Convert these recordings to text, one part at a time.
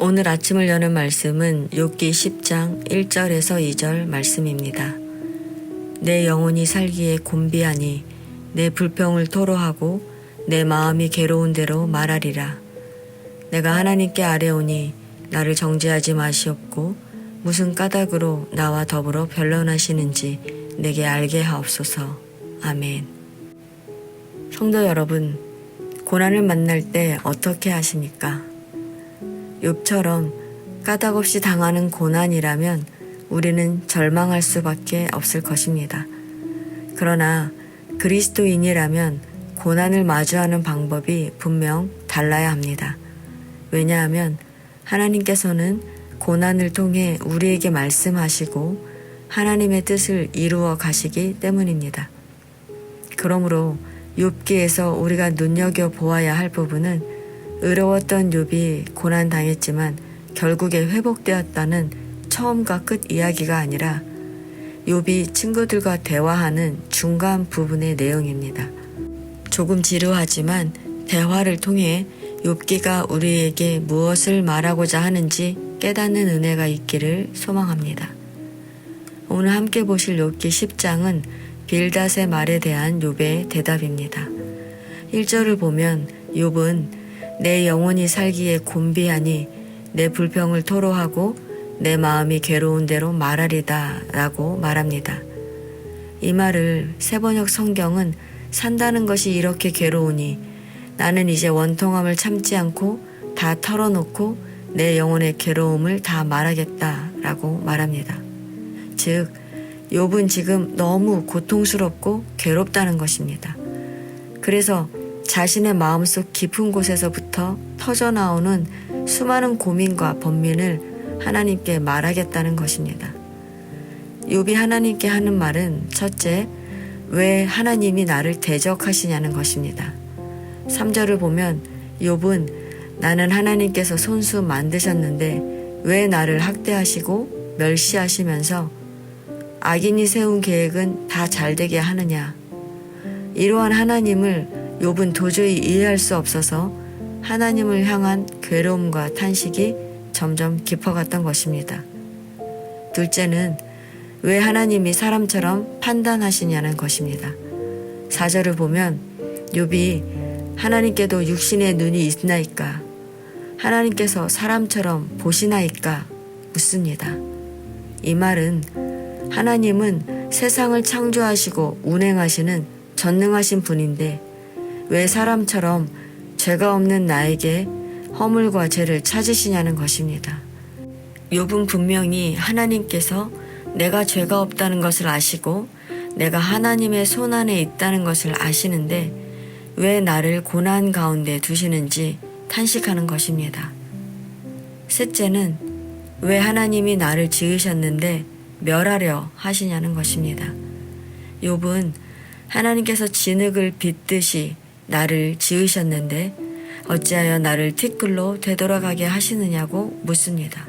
오늘 아침을 여는 말씀은 욥기 10장 1절에서 2절 말씀입니다. 내 영혼이 살기에 곤비하니 내 불평을 토로하고 내 마음이 괴로운 대로 말하리라. 내가 하나님께 아뢰오니 나를 정죄하지 마시옵고 무슨 까닭으로 나와 더불어 변론하시는지 내게 알게 하옵소서. 아멘. 성도 여러분, 고난을 만날 때 어떻게 하십니까? 욥처럼 까닭없이 당하는 고난이라면 우리는 절망할 수밖에 없을 것입니다. 그러나 그리스도인이라면 고난을 마주하는 방법이 분명 달라야 합니다. 왜냐하면 하나님께서는 고난을 통해 우리에게 말씀하시고 하나님의 뜻을 이루어 가시기 때문입니다. 그러므로 욥기에서 우리가 눈여겨보아야 할 부분은 의로웠던 욥이 고난당했지만 결국에 회복되었다는 처음과 끝 이야기가 아니라 욥이 친구들과 대화하는 중간 부분의 내용입니다. 조금 지루하지만 대화를 통해 욥기가 우리에게 무엇을 말하고자 하는지 깨닫는 은혜가 있기를 소망합니다. 오늘 함께 보실 욥기 10장은 빌닷의 말에 대한 욥의 대답입니다. 1절을 보면 욥은 내 영혼이 살기에 곤비하니 내 불평을 토로하고 내 마음이 괴로운 대로 말하리다 라고 말합니다. 이 말을 새번역 성경은 산다는 것이 이렇게 괴로우니 나는 이제 원통함을 참지 않고 다 털어놓고 내 영혼의 괴로움을 다 말하겠다 라고 말합니다. 즉, 욥은 지금 너무 고통스럽고 괴롭다는 것입니다. 그래서 자신의 마음속 깊은 곳에서부터 터져나오는 수많은 고민과 번민을 하나님께 말하겠다는 것입니다. 욥이 하나님께 하는 말은 첫째, 왜 하나님이 나를 대적하시냐는 것입니다. 3절을 보면 욥은 나는 하나님께서 손수 만드셨는데 왜 나를 학대하시고 멸시하시면서 악인이 세운 계획은 다 잘되게 하느냐. 이러한 하나님을 욥은 도저히 이해할 수 없어서 하나님을 향한 괴로움과 탄식이 점점 깊어갔던 것입니다. 둘째는 왜 하나님이 사람처럼 판단하시냐는 것입니다. 4절을 보면 욥이 하나님께도 육신의 눈이 있나이까? 하나님께서 사람처럼 보시나이까? 묻습니다. 이 말은 하나님은 세상을 창조하시고 운행하시는 전능하신 분인데 왜 사람처럼 죄가 없는 나에게 허물과 죄를 찾으시냐는 것입니다. 욥은 분명히 하나님께서 내가 죄가 없다는 것을 아시고 내가 하나님의 손안에 있다는 것을 아시는데 왜 나를 고난 가운데 두시는지 탄식하는 것입니다. 셋째는 왜 하나님이 나를 지으셨는데 멸하려 하시냐는 것입니다. 욥은 하나님께서 진흙을 빚듯이 나를 지으셨는데 어찌하여 나를 티끌로 되돌아가게 하시느냐고 묻습니다.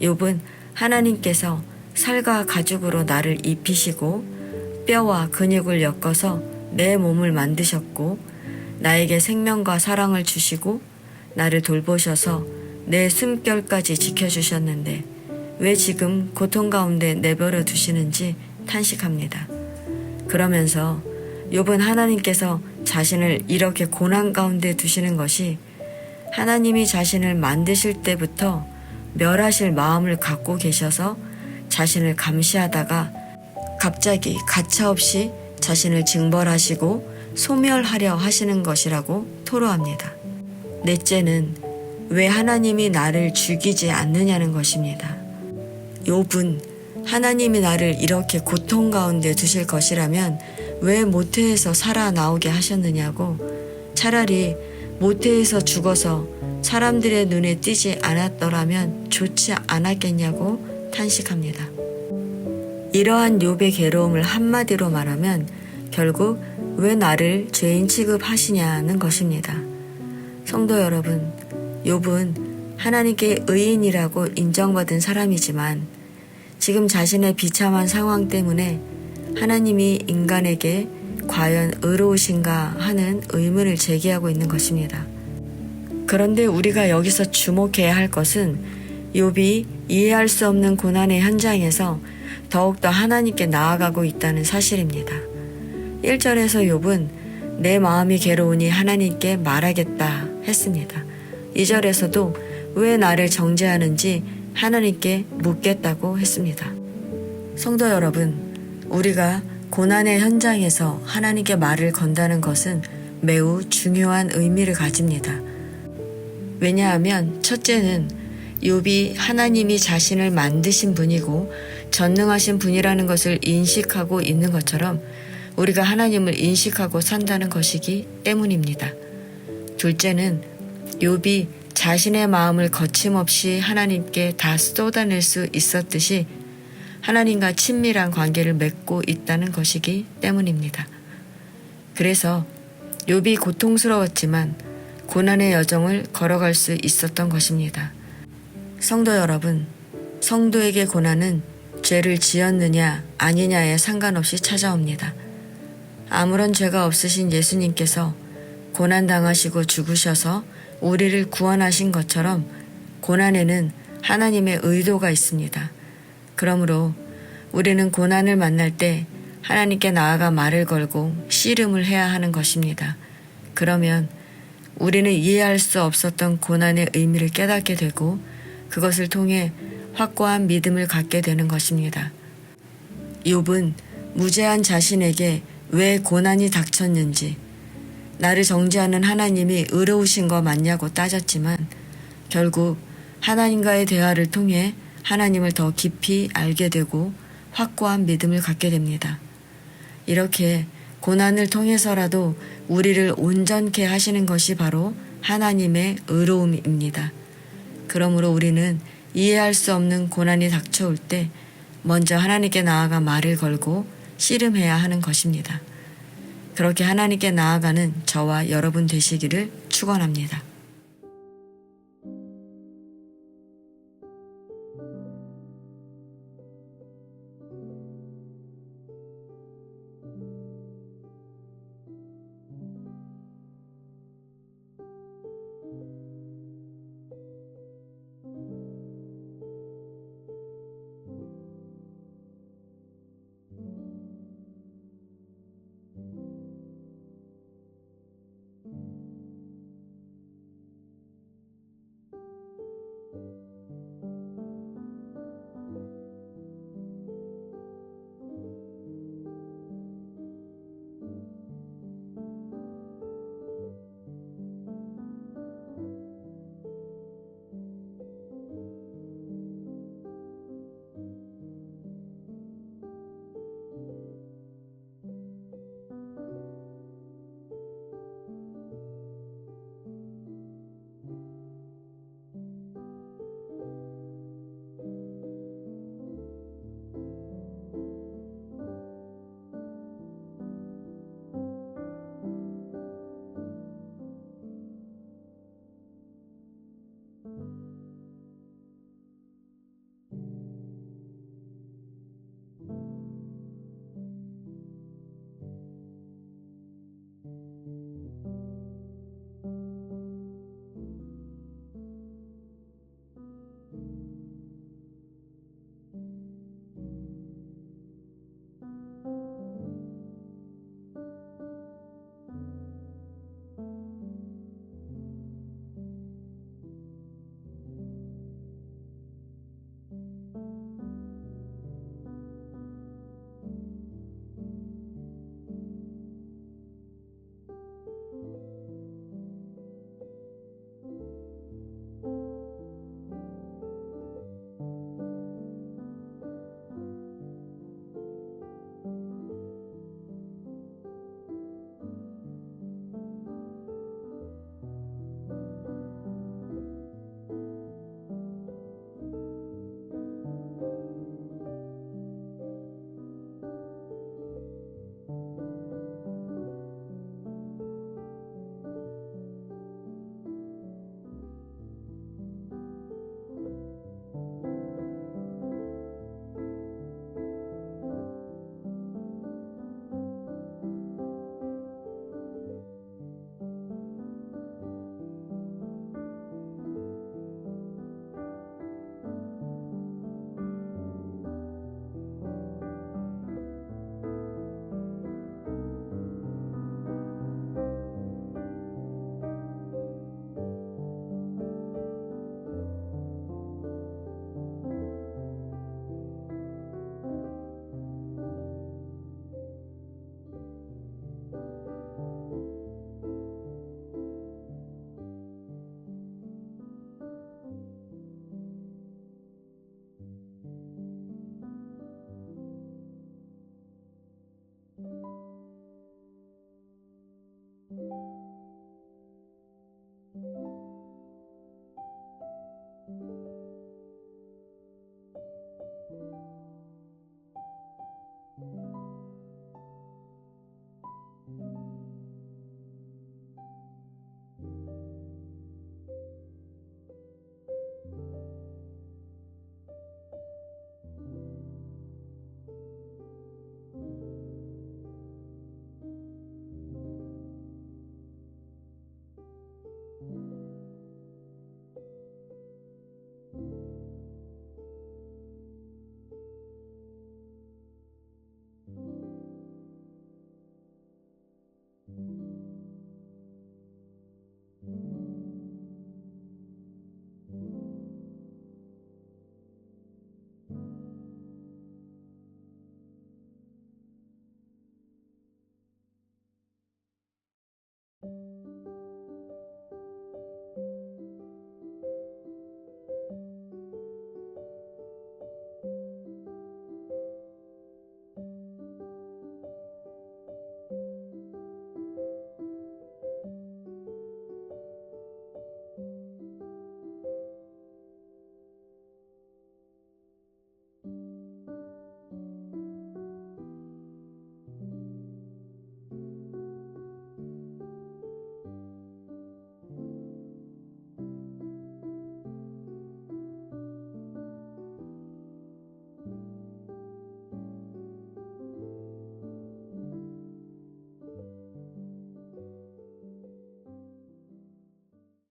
욥은 하나님께서 살과 가죽으로 나를 입히시고 뼈와 근육을 엮어서 내 몸을 만드셨고 나에게 생명과 사랑을 주시고 나를 돌보셔서 내 숨결까지 지켜주셨는데 왜 지금 고통 가운데 내버려 두시는지 탄식합니다. 그러면서 욥은 하나님께서 자신을 이렇게 고난 가운데 두시는 것이 하나님이 자신을 만드실 때부터 멸하실 마음을 갖고 계셔서 자신을 감시하다가 갑자기 가차없이 자신을 징벌하시고 소멸하려 하시는 것이라고 토로합니다. 넷째는 왜 하나님이 나를 죽이지 않느냐는 것입니다. 욥은 하나님이 나를 이렇게 고통 가운데 두실 것이라면 왜 모태에서 살아나오게 하셨느냐고, 차라리 모태에서 죽어서 사람들의 눈에 띄지 않았더라면 좋지 않았겠냐고 탄식합니다. 이러한 욥의 괴로움을 한마디로 말하면 결국 왜 나를 죄인 취급하시냐는 것입니다. 성도 여러분, 욥은 하나님께 의인이라고 인정받은 사람이지만 지금 자신의 비참한 상황 때문에 하나님이 인간에게 과연 의로우신가 하는 의문을 제기하고 있는 것입니다. 그런데 우리가 여기서 주목해야 할 것은 욥이 이해할 수 없는 고난의 현장에서 더욱더 하나님께 나아가고 있다는 사실입니다. 1절에서 욥은 내 마음이 괴로우니 하나님께 말하겠다 했습니다. 2절에서도 왜 나를 정죄하는지 하나님께 묻겠다고 했습니다. 성도 여러분, 우리가 고난의 현장에서 하나님께 말을 건다는 것은 매우 중요한 의미를 가집니다. 왜냐하면 첫째는 욥이 하나님이 자신을 만드신 분이고 전능하신 분이라는 것을 인식하고 있는 것처럼 우리가 하나님을 인식하고 산다는 것이기 때문입니다. 둘째는 욥이 자신의 마음을 거침없이 하나님께 다 쏟아낼 수 있었듯이 하나님과 친밀한 관계를 맺고 있다는 것이기 때문입니다. 그래서 욥이 고통스러웠지만 고난의 여정을 걸어갈 수 있었던 것입니다. 성도 여러분, 성도에게 고난은 죄를 지었느냐 아니냐에 상관없이 찾아옵니다. 아무런 죄가 없으신 예수님께서 고난당하시고 죽으셔서 우리를 구원하신 것처럼 고난에는 하나님의 의도가 있습니다. 그러므로 우리는 고난을 만날 때 하나님께 나아가 말을 걸고 씨름을 해야 하는 것입니다. 그러면 우리는 이해할 수 없었던 고난의 의미를 깨닫게 되고 그것을 통해 확고한 믿음을 갖게 되는 것입니다. 욥은 무죄한 자신에게 왜 고난이 닥쳤는지, 나를 정죄하는 하나님이 의로우신 거 맞냐고 따졌지만 결국 하나님과의 대화를 통해 하나님을 더 깊이 알게 되고 확고한 믿음을 갖게 됩니다. 이렇게 고난을 통해서라도 우리를 온전케 하시는 것이 바로 하나님의 의로움입니다. 그러므로 우리는 이해할 수 없는 고난이 닥쳐올 때 먼저 하나님께 나아가 말을 걸고 씨름해야 하는 것입니다. 그렇게 하나님께 나아가는 저와 여러분 되시기를 축원합니다.